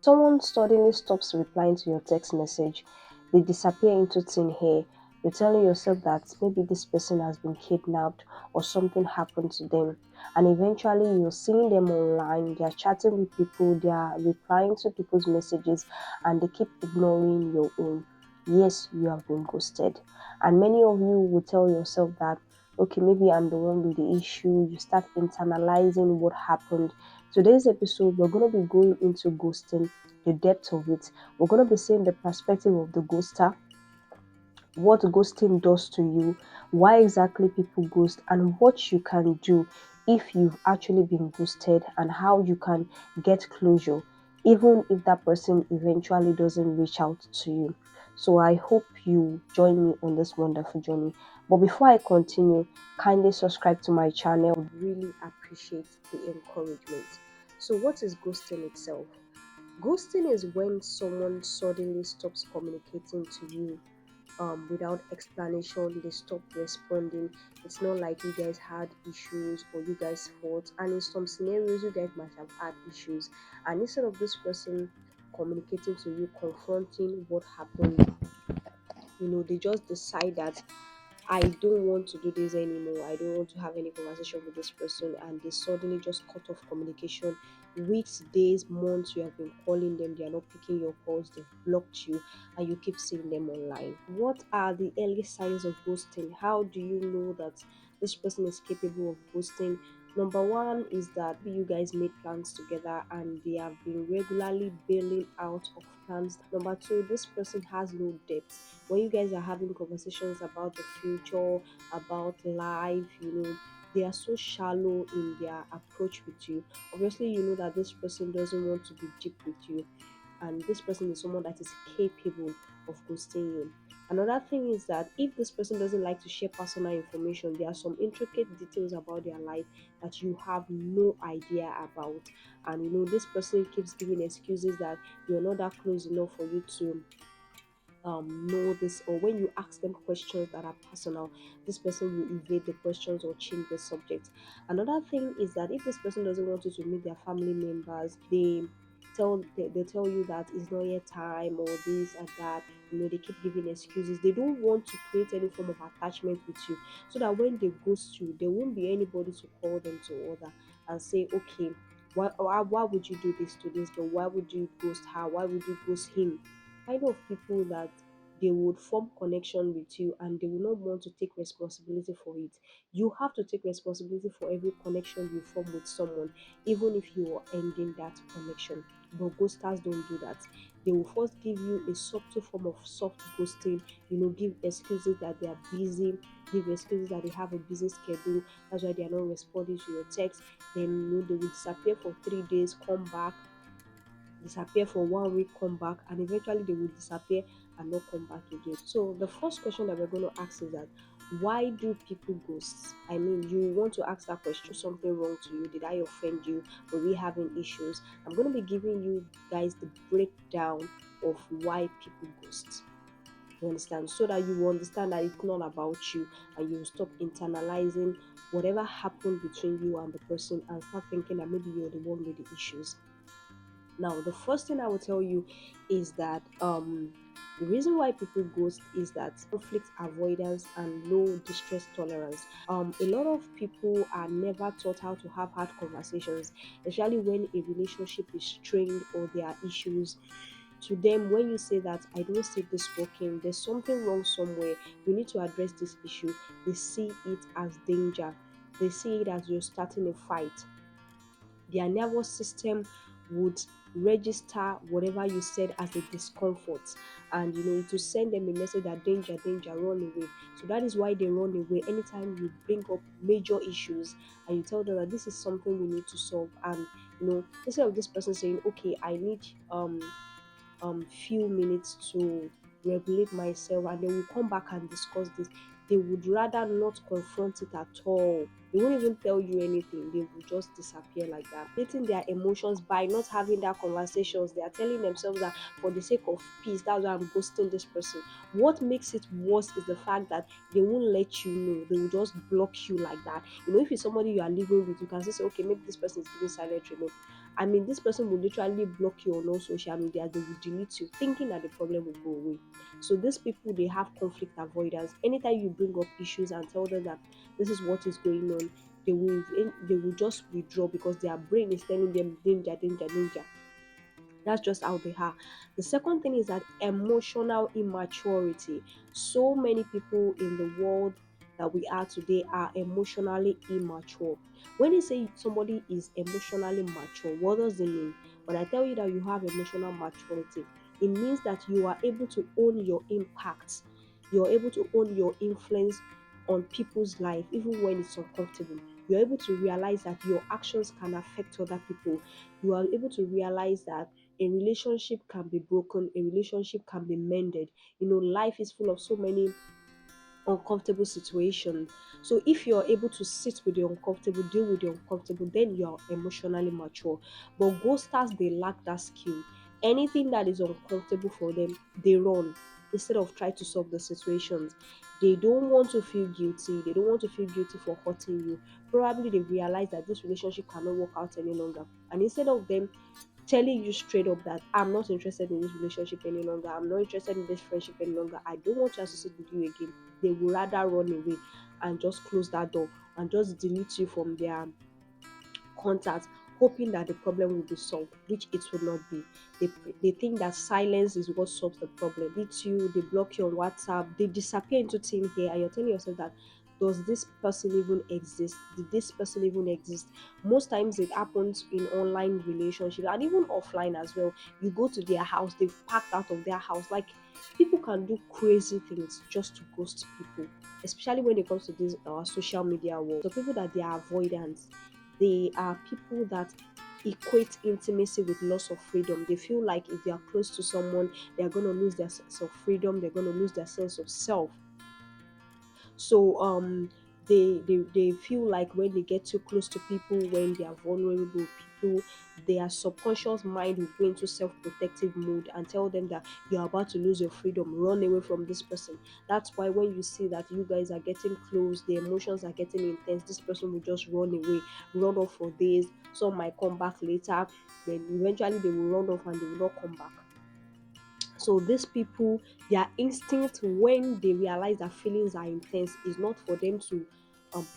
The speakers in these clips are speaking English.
Someone suddenly stops replying to your text message, they disappear into thin air. You're telling yourself that maybe this person has been kidnapped or something happened to them. And eventually you're seeing them online, they're chatting with people, they are replying to people's messages, and they keep ignoring your own. Yes, you have been ghosted. And many of you will tell yourself that, okay, maybe I'm the one with the issue. You start internalizing what happened. Today's episode, we're going to be going into ghosting, the depth of it. We're going to be seeing the perspective of the ghoster, what ghosting does to you, why exactly people ghost, and what you can do if you've actually been ghosted, and how you can get closure, even if that person eventually doesn't reach out to you. So I hope you join me on this wonderful journey. But before I continue, kindly subscribe to my channel. I would really appreciate the encouragement. So, what is ghosting itself? Ghosting is when someone suddenly stops communicating to you without explanation. They stop responding. It's not like you guys had issues or you guys fought, and in some scenarios you guys might have had issues, and instead of this person communicating to you, confronting what happened, they just decide that I don't want to do this anymore. I don't want to have any conversation with this person, and they suddenly just cut off communication. Weeks, days, months, you have been calling them, they are not picking your calls, they've blocked you, and you keep seeing them online. What are the early signs of ghosting? How do you know that this person is capable of ghosting? Number one is that you guys made plans together and they have been regularly bailing out of plans. Number two, this person has no depth. When you guys are having conversations about the future, about life, they are so shallow in their approach with you. Obviously, you know that this person doesn't want to be deep with you, and this person is someone that is capable of ghosting you. Another thing is that if this person doesn't like to share personal information, there are some intricate details about their life that you have no idea about. And this person keeps giving excuses that you're not that close enough for you to know this, or when you ask them questions that are personal, this person will evade the questions or change the subject. Another thing is that if this person doesn't want you to meet their family members, they tell you that it's not yet time or this and that. They keep giving excuses. They don't want to create any form of attachment with you, so that when they ghost you, there won't be anybody to call them to order and say, okay, why would you do this to this girl? Why would you ghost her? Why would you ghost him? Kind of people that they would form connection with you and they will not want to take responsibility for it. You have to take responsibility for every connection you form with someone, even if you are ending that connection. But ghosters don't do that. They will first give you a subtle form of soft ghosting, give excuses that they are busy, give excuses that they have a busy schedule, that's why they are not responding to your text. Then they will disappear for 3 days, come back, disappear for 1 week, come back, and eventually they will disappear and not come back again. So the first question that we're going to ask is that, why do people ghost? I mean, you want to ask that question. Something wrong to you? Did I offend you? Were we having issues? I'm going to be giving you guys the breakdown of why people ghost. You understand? So that you will understand that it's not about you, and you will stop internalizing whatever happened between you and the person and start thinking that maybe you're the one with the issues. Now, the first thing I will tell you is that the reason why people ghost is that conflict avoidance and low distress tolerance. A lot of people are never taught how to have hard conversations, especially when a relationship is strained or there are issues. To them, when you say that I don't see this working, there's something wrong somewhere, we need to address this issue, they see it as danger. They see it as you're starting a fight. Their nervous system would register whatever you said as a discomfort, and it will send them a message that danger, danger, run away. So that is why they run away anytime you bring up major issues and you tell them that this is something we need to solve. And instead of this person saying, okay, I need few minutes to regulate myself and then we'll come back and discuss this, they would rather not confront it at all. They won't even tell you anything. They will just disappear like that. Letting their emotions by not having that conversations. They are telling themselves that for the sake of peace, that's why I'm ghosting this person. What makes it worse is the fact that they won't let you know. They will just block you like that. If it's somebody you are living with, you can say, okay, maybe this person is giving silent treatment. I mean, this person will literally block you on all social media, they will delete you, thinking that the problem will go away. So these people, they have conflict avoidance. Anytime you bring up issues and tell them that this is what is going on, they will just withdraw because their brain is telling them danger, danger, danger. That's just how they are. The second thing is that emotional immaturity. So many people in the world that we are today are emotionally immature. When they say somebody is emotionally mature, what does it mean? When I tell you that you have emotional maturity, it means that you are able to own your impact. You're able to own your influence on people's life, even when it's uncomfortable. You're able to realize that your actions can affect other people. You are able to realize that a relationship can be broken, a relationship can be mended. Life is full of so many uncomfortable situations. So if you're able to sit with the uncomfortable, deal with the uncomfortable, then you're emotionally mature. But ghosters, they lack that skill. Anything that is uncomfortable for them, they run instead of try to solve the situations. They don't want to feel guilty. They don't want to feel guilty for hurting you. Probably they realize that this relationship cannot work out any longer. And instead of them telling you straight up that I'm not interested in this relationship any longer, I'm not interested in this friendship any longer, I don't want to associate with you again, they will rather run away and just close that door and just delete you from their contact, hoping that the problem will be solved, which it will not be. They think that silence is what solves the problem. It's you, they block you on WhatsApp, they disappear into thin air, and you're telling yourself that does this person even exist? Did this person even exist? Most times it happens in online relationships and even offline as well. You go to their house, they've packed out of their house. Like, people can do crazy things just to ghost people, especially when it comes to this social media world. So people that they are avoidant, they are people that equate intimacy with loss of freedom. They feel like if they are close to someone, they are going to lose their sense of freedom, they're going to lose their sense of self. So they feel like when they get too close to people, when they are vulnerable people, their subconscious mind will go into self-protective mode and tell them that you're about to lose your freedom, run away from this person. That's why when you see that you guys are getting close, the emotions are getting intense, this person will just run away, run off for days. Some might come back later, then eventually they will run off and they will not come back. So these people, their instinct when they realize that feelings are intense is not for them to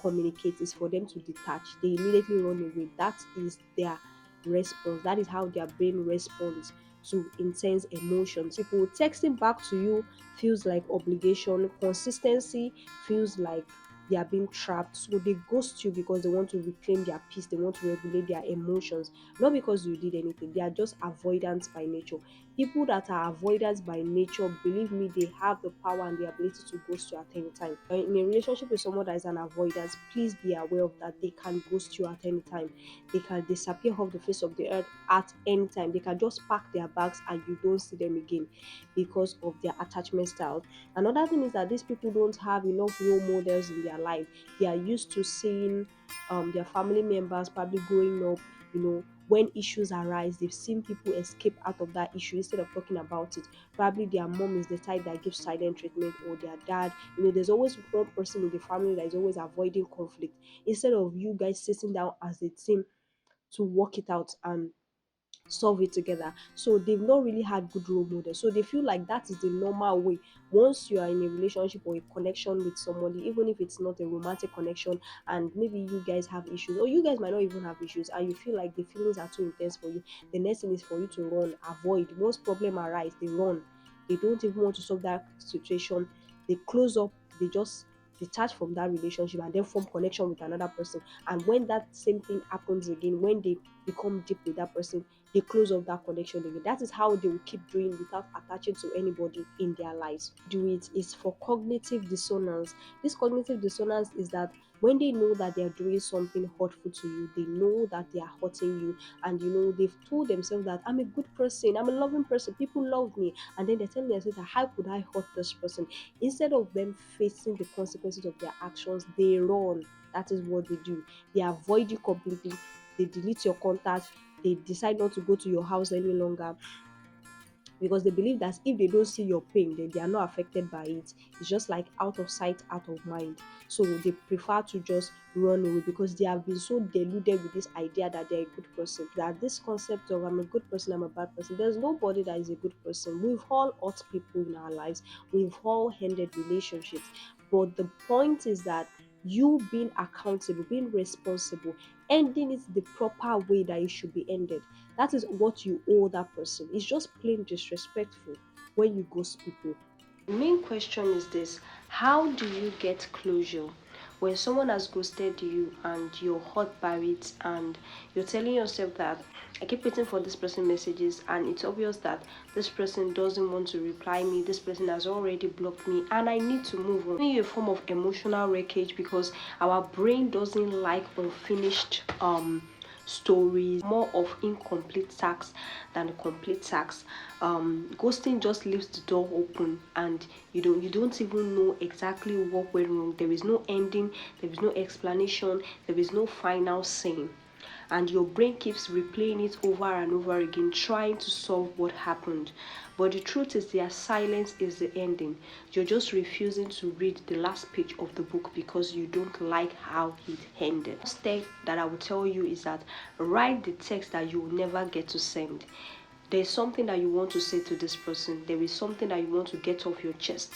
communicate, it's for them to detach. They immediately run away. That is their response. That is how their brain responds to intense emotions. People texting back to you feels like obligation. Consistency feels like they are being trapped. So they ghost you because they want to reclaim their peace. They want to regulate their emotions. Not because you did anything. They are just avoidant by nature. People that are avoiders by nature, believe me, they have the power and the ability to ghost you at any time. In a relationship with someone that is an avoidance, please be aware of that. They can ghost you at any time. They can disappear off the face of the earth at any time. They can just pack their bags and you don't see them again because of their attachment style. Another thing is that these people don't have enough role models in their life. They are used to seeing their family members probably growing up, when issues arise, they've seen people escape out of that issue instead of talking about it. Probably their mom is the type that gives silent treatment, or their dad. There's always one person in the family that is always avoiding conflict. Instead of you guys sitting down as a team to work it out and solve it together. So they've not really had good role models. So they feel like that is the normal way. Once you are in a relationship or a connection with somebody, even if it's not a romantic connection, and maybe you guys have issues, or you guys might not even have issues, and you feel like the feelings are too intense for you, the next thing is for you to run, avoid. Once problem arise, they run. They don't even want to solve that situation. They close up. They just detach from that relationship and then form connection with another person. And when that same thing happens again, when they become deep with that person, they close off that connection again. That is how they will keep doing without attaching to anybody in their lives. Do it is for cognitive dissonance. This cognitive dissonance is that when they know that they are doing something hurtful to you, they know that they are hurting you, and they've told themselves that I'm a good person, I'm a loving person, people love me, and then they're telling themselves that how could I hurt this person? Instead of them facing the consequences of their actions, they run. That is what they do. They avoid you completely. They delete your contact. They decide not to go to your house any longer. because they believe that if they don't see your pain, then they are not affected by it. It's just like out of sight, out of mind. So they prefer to just run away because they have been so deluded with this idea that they're a good person. That this concept of I'm a good person, I'm a bad person. There's nobody that is a good person. We've all hurt people in our lives. We've all ended relationships. But the point is that you being accountable, being responsible, ending it the proper way that it should be ended. That is what you owe that person. It's just plain disrespectful when you ghost people. The main question is this: how do you get closure when someone has ghosted you and you're hurt by it, and you're telling yourself that I keep waiting for this person messages and it's obvious that this person doesn't want to reply me, this person has already blocked me and I need to move on. It's a form of emotional wreckage because our brain doesn't like unfinished stories, more of incomplete tasks than complete tasks. Ghosting just leaves the door open and you don't even know exactly what went wrong. There is no ending, there is no explanation, there is no final saying, and your brain keeps replaying it over and over again, trying to solve what happened. But the truth is, their silence is the ending. You're just refusing to read the last page of the book because you don't like how it ended. The step that I will tell you is that write the text that you will never get to send. There's something that you want to say to this person. There is something that you want to get off your chest.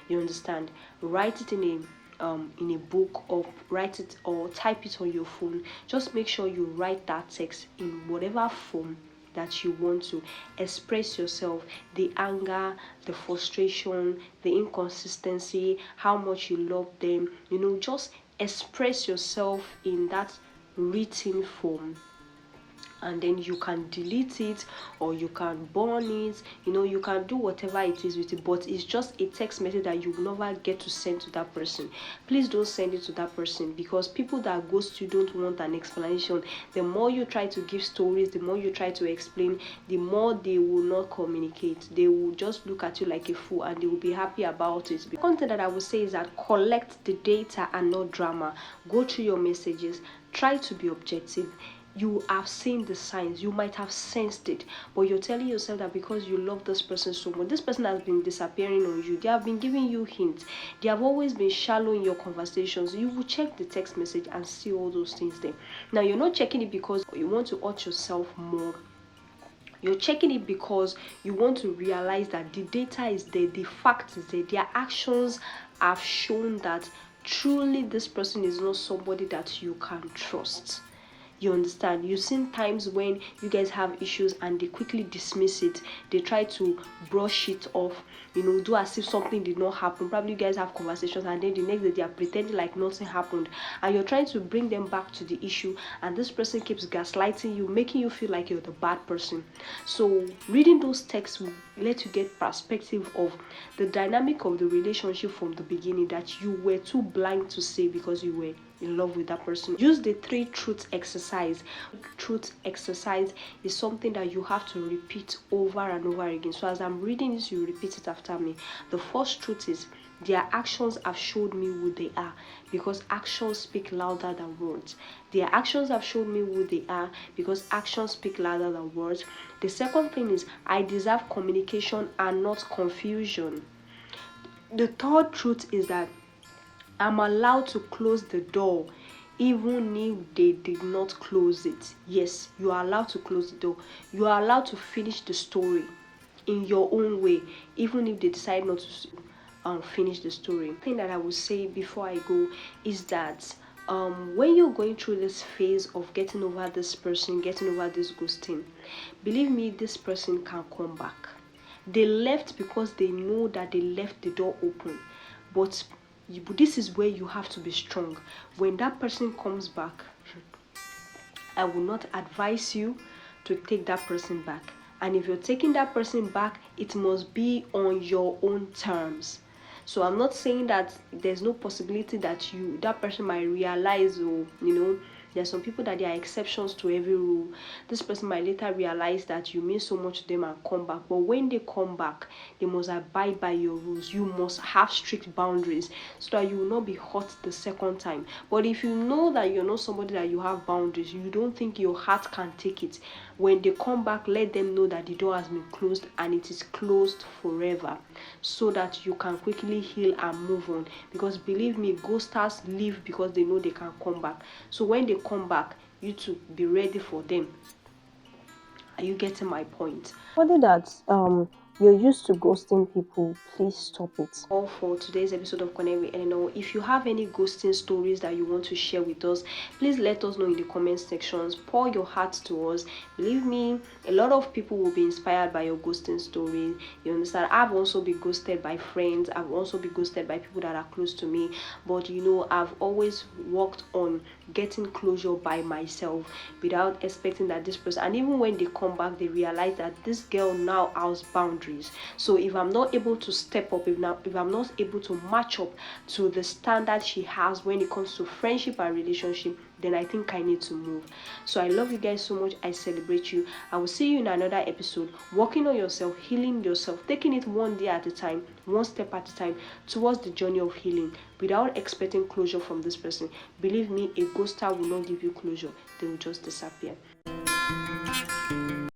You understand? Write it in a book, or write it or type it on your phone. Just make sure you write that text in whatever form that you want to express yourself, the anger, the frustration, the inconsistency, how much you love them. Just express yourself in that written form, and then you can delete it or you can burn it. You can do whatever it is with it, but it's just a text message that you will never get to send to that person. Please don't send it to that person, because people that ghost you don't want an explanation. The more you try to give stories, the more you try to explain, the more they will not communicate. They will just look at you like a fool and they will be happy about it. The content that I would say is that collect the data and not drama. Go through your messages, try to be objective. You have seen the signs, you might have sensed it, but you're telling yourself that because you love this person so much, this person has been disappearing on you, they have been giving you hints, they have always been shallow in your conversations. You will check the text message and see all those things there. Now, you're not checking it because you want to hurt yourself more. You're checking it because you want to realize that the data is there, the fact is there, their actions have shown that truly this person is not somebody that you can trust. You understand? You've seen times when you guys have issues and they quickly dismiss it. They try to brush it off, do as if something did not happen. Probably you guys have conversations and then the next day they are pretending like nothing happened. And you're trying to bring them back to the issue, and this person keeps gaslighting you, making you feel like you're the bad person. So reading those texts will let you get perspective of the dynamic of the relationship from the beginning that you were too blind to see because you were in love with that person. Use the 3 truths exercise. Truth exercise is something that you have to repeat over and over again. So as I'm reading this, you repeat it after me. The first truth is, their actions have showed me who they are, because actions speak louder than words. Their actions have shown me who they are because actions speak louder than words. The second thing is, I deserve communication and not confusion. The third truth is that I'm allowed to close the door even if they did not close it. Yes, you are allowed to close the door. You are allowed to finish the story in your own way, even if they decide not to finish the story. The thing that I will say before I go is that when you're going through this phase of getting over this person, getting over this ghosting, believe me, this person can come back. They left because they know that they left the door open, but this is where you have to be strong. When that person comes back, I will not advise you to take that person back. And if you're taking that person back, it must be on your own terms. So I'm not saying that there's no possibility that that person might realize, or there's some people that there are exceptions to every rule. This person might later realize that you mean so much to them and come back. But when they come back, they must abide by your rules. You must have strict boundaries so that you will not be hurt the second time. But if you know that you're not somebody that you have boundaries, you don't think your heart can take it, When they come back, let them know that the door has been closed and it is closed forever, so that you can quickly heal and move on. Because believe me, ghosters leave because they know they can come back. So when they come back, you to be ready for them. Are you getting my point? Somebody that you're used to ghosting people, please stop it. All for today's episode of Connect with Eleanor. If you have any ghosting stories that you want to share with us, please let us know in the comment sections. Pour your heart to us. Believe me, a lot of people will be inspired by your ghosting story. You understand? I've also been ghosted by friends. I've also been ghosted by people that are close to me. But you know, I've always worked on getting closure by myself without expecting that this person, and even when they come back, they realize that this girl now has boundaries. So if I'm not able to step up, if I'm not able to match up to the standard she has when it comes to friendship and relationship, then I think I need to move. So I love you guys so much. I celebrate you. I will see you in another episode. Working on yourself, healing yourself, taking it one day at a time, one step at a time towards the journey of healing without expecting closure from this person. Believe me, a ghoster will not give you closure. They will just disappear.